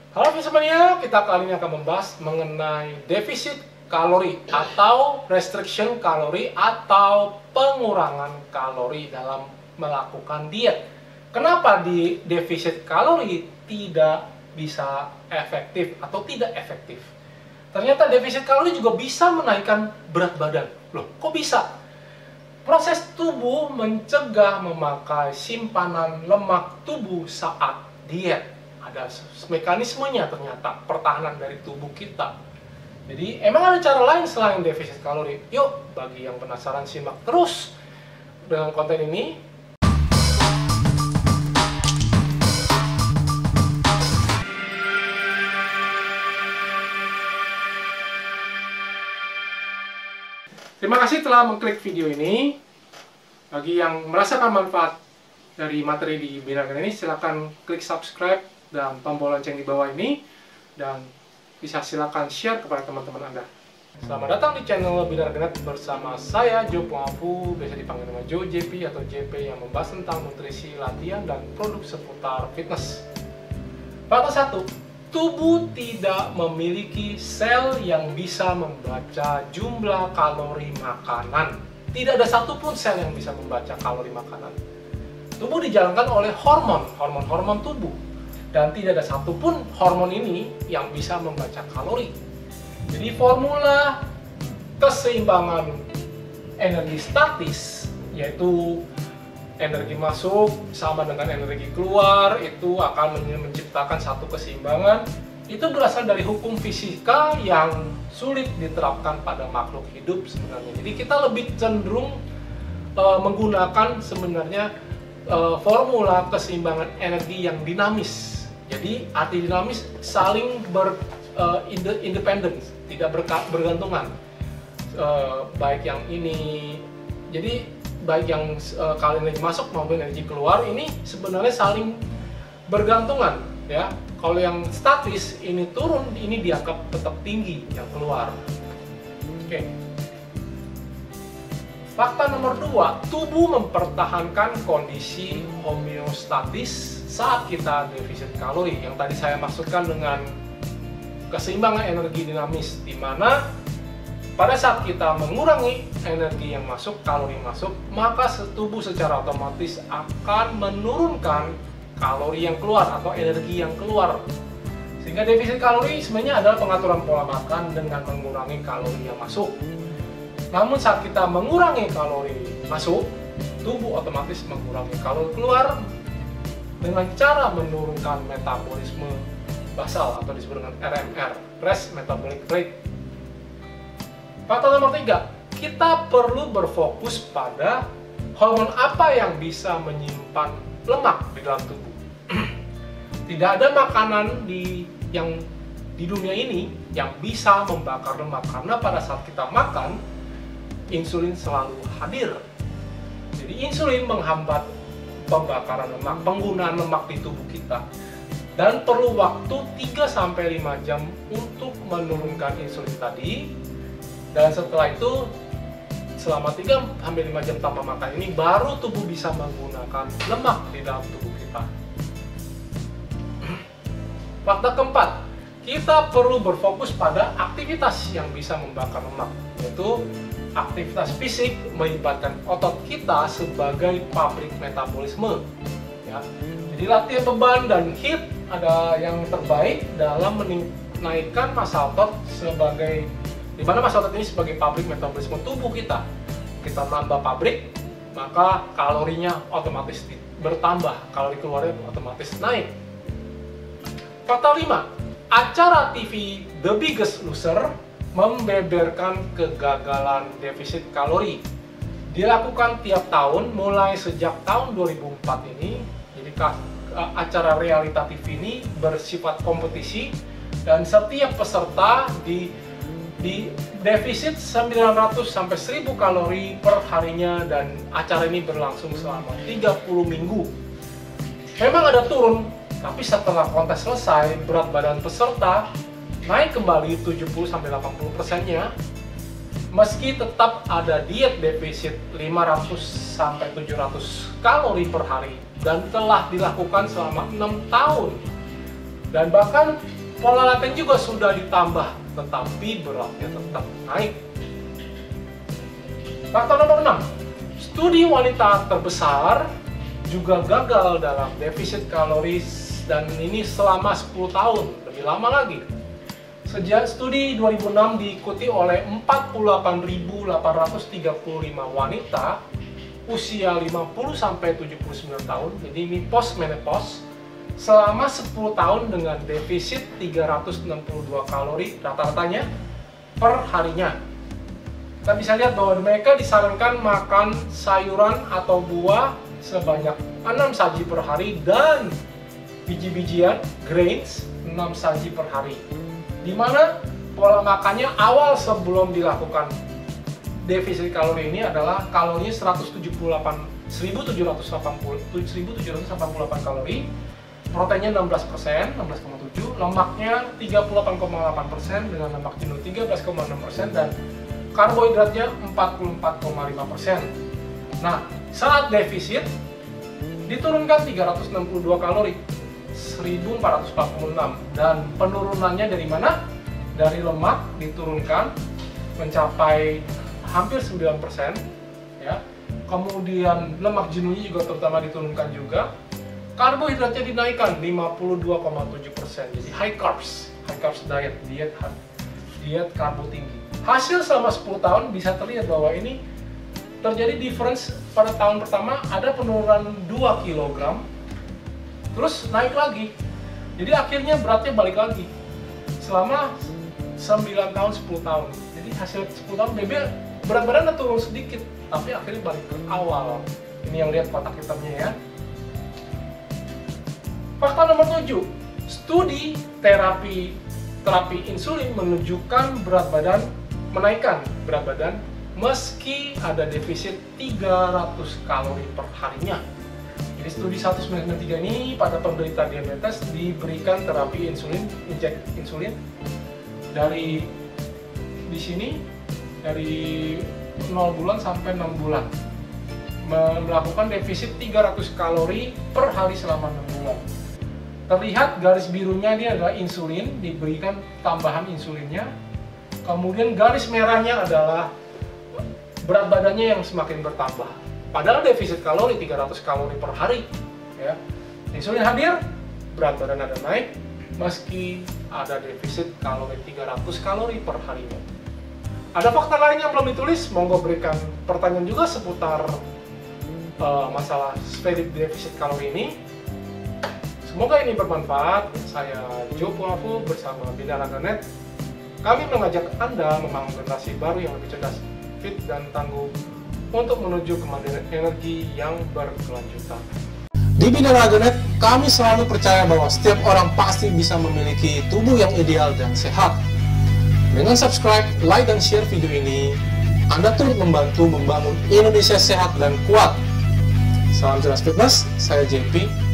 Halo Fismania, kita kali ini akan membahas mengenai defisit kalori atau restriction kalori atau pengurangan kalori dalam melakukan diet. Kenapa di defisit kalori tidak bisa efektif atau tidak efektif? Ternyata defisit kalori juga bisa menaikkan berat badan. Loh, kok bisa? Proses tubuh mencegah memakai simpanan lemak tubuh saat diet. Ada mekanismenya ternyata, pertahanan dari tubuh kita. Jadi emang ada cara lain selain defisit kalori. Yuk, bagi yang penasaran simak terus dengan konten ini. Terima kasih telah mengklik video ini. Bagi yang merasakan manfaat dari materi di Binargenet ini, silakan klik subscribe dan tombol lonceng di bawah ini, dan bisa silakan share kepada teman-teman Anda. Selamat datang di channel Binargenet bersama saya Jo Pengapu, biasa dipanggil nama Jo JP atau JP, yang membahas tentang nutrisi, latihan, dan produk seputar fitness. Fakta 1, tubuh tidak memiliki sel yang bisa membaca jumlah kalori makanan. Tidak ada satupun sel yang bisa membaca kalori makanan. Tubuh dijalankan oleh hormon tubuh. Dan tidak ada satupun hormon ini yang bisa membaca kalori. Jadi formula keseimbangan energi statis, yaitu energi masuk sama dengan energi keluar, itu akan menciptakan satu keseimbangan. Itu berasal dari hukum fisika yang sulit diterapkan pada makhluk hidup sebenarnya. Jadi kita lebih cenderung menggunakan sebenarnya formula keseimbangan energi yang dinamis. Jadi arti dinamis saling independen, tidak bergantungan. Baik yang ini, jadi baik yang kalau energi masuk maupun energi keluar ini sebenarnya saling bergantungan, ya. Kalau yang statis ini turun, ini dianggap tetap tinggi yang keluar. Oke. Fakta nomor 2, tubuh mempertahankan kondisi homeostatis saat kita defisit kalori, yang tadi saya maksudkan dengan keseimbangan energi dinamis, di mana pada saat kita mengurangi energi yang masuk, kalori masuk, maka tubuh secara otomatis akan menurunkan kalori yang keluar atau energi yang keluar. Sehingga defisit kalori sebenarnya adalah pengaturan pola makan dengan mengurangi kalori yang masuk. Namun saat kita mengurangi kalori masuk, tubuh otomatis mengurangi kalori keluar dengan cara menurunkan metabolisme basal atau disebut dengan RMR, Rest Metabolic Rate. Fakta nomor 3, kita perlu berfokus pada hormon apa yang bisa menyimpan lemak di dalam tubuh. Tidak ada makanan di dunia ini yang bisa membakar lemak, karena pada saat kita makan, insulin selalu hadir. Jadi insulin menghambat pembakaran lemak, penggunaan lemak di tubuh kita, dan perlu waktu 3-5 jam untuk menurunkan insulin tadi. Dan setelah itu, selama 3-5 jam tanpa makan ini, baru tubuh bisa menggunakan lemak di dalam tubuh kita. Fakta keempat, kita perlu berfokus pada aktivitas yang bisa membakar lemak, yaitu aktivitas fisik melibatkan otot kita sebagai pabrik metabolisme. Ya. Jadi latihan beban dan HIIT ada yang terbaik dalam menaikkan massa otot sebagai, di mana massa otot ini sebagai pabrik metabolisme tubuh kita. Kita nambah pabrik, maka kalorinya otomatis bertambah, kalori keluarnya otomatis naik. Fakta 5, acara TV The Biggest Loser membeberkan kegagalan defisit kalori. Dilakukan tiap tahun mulai sejak tahun 2004 ini. Jadi acara realita TV ini bersifat kompetisi, dan setiap peserta di defisit 900 sampai 1000 kalori per harinya, dan acara ini berlangsung selama 30 minggu. Memang ada turun, tapi setelah kontes selesai, berat badan peserta naik kembali 70-80%-nya, meski tetap ada diet defisit 500-700 kalori per hari dan telah dilakukan selama 6 tahun. Dan bahkan Pola latihan juga sudah ditambah, tetapi beratnya tetap naik. Faktor nomor 6, studi wanita terbesar juga gagal dalam defisit kalori, dan ini selama 10 tahun, lebih lama lagi. Sejak studi 2006 diikuti oleh 48.835 wanita usia 50-79 tahun, jadi ini post-menopause, selama 10 tahun dengan defisit 362 kalori rata-ratanya per harinya. Kita bisa lihat bahwa mereka disarankan makan sayuran atau buah sebanyak 6 saji per hari dan biji-bijian, grains, 6 saji per hari. Di mana pola makannya awal sebelum dilakukan defisit kalori ini adalah kalorinya 1788 kalori, proteinnya 16%, 16,7, lemaknya 38,8% dengan lemak jenuh 13,6% dan karbohidratnya 44,5%. Nah, saat defisit diturunkan 362 kalori, 1446, dan penurunannya dari mana? Dari lemak diturunkan mencapai hampir 9%, ya. Kemudian lemak jenuhnya juga terutama diturunkan juga. Karbohidratnya dinaikkan 52,7%. Jadi high carbs diet karbo tinggi. Hasil selama 10 tahun bisa terlihat bahwa ini terjadi difference. Pada tahun pertama ada penurunan 2 kg, terus naik lagi. Jadi akhirnya beratnya balik lagi selama 9 tahun, 10 tahun. Jadi hasil 10 tahun berat badannya turun sedikit, tapi akhirnya balik ke awal. Ini yang lihat kotak hitamnya ya. Fakta nomor 7, studi terapi insulin menunjukkan menaikkan berat badan meski ada defisit 300 kalori per harinya. Jadi studi 1993 ini pada penderita diabetes diberikan terapi insulin, injek insulin dari di sini dari 0 bulan sampai 6 bulan. Melakukan defisit 300 kalori per hari selama 6 bulan. Terlihat garis birunya ini adalah insulin, diberikan tambahan insulinnya. Kemudian garis merahnya adalah berat badannya yang semakin bertambah. Padahal defisit kalori 300 kalori per hari, ya. Insulin hadir, berat badan ada naik, meski ada defisit kalori 300 kalori per harinya. Ada fakta lain yang belum ditulis, monggo berikan pertanyaan juga seputar masalah defisit kalori ini. Semoga ini bermanfaat. Saya Joe Puafu bersama Binaraga.net. Kami mengajak Anda membangun generasi baru yang lebih cerdas, fit, dan tangguh untuk menuju kemandirian energi yang berkelanjutan. Di Binaraga.net, kami selalu percaya bahwa setiap orang pasti bisa memiliki tubuh yang ideal dan sehat. Dengan subscribe, like, dan share video ini, Anda turut membantu membangun Indonesia sehat dan kuat. Salam jelas fitness, saya JP.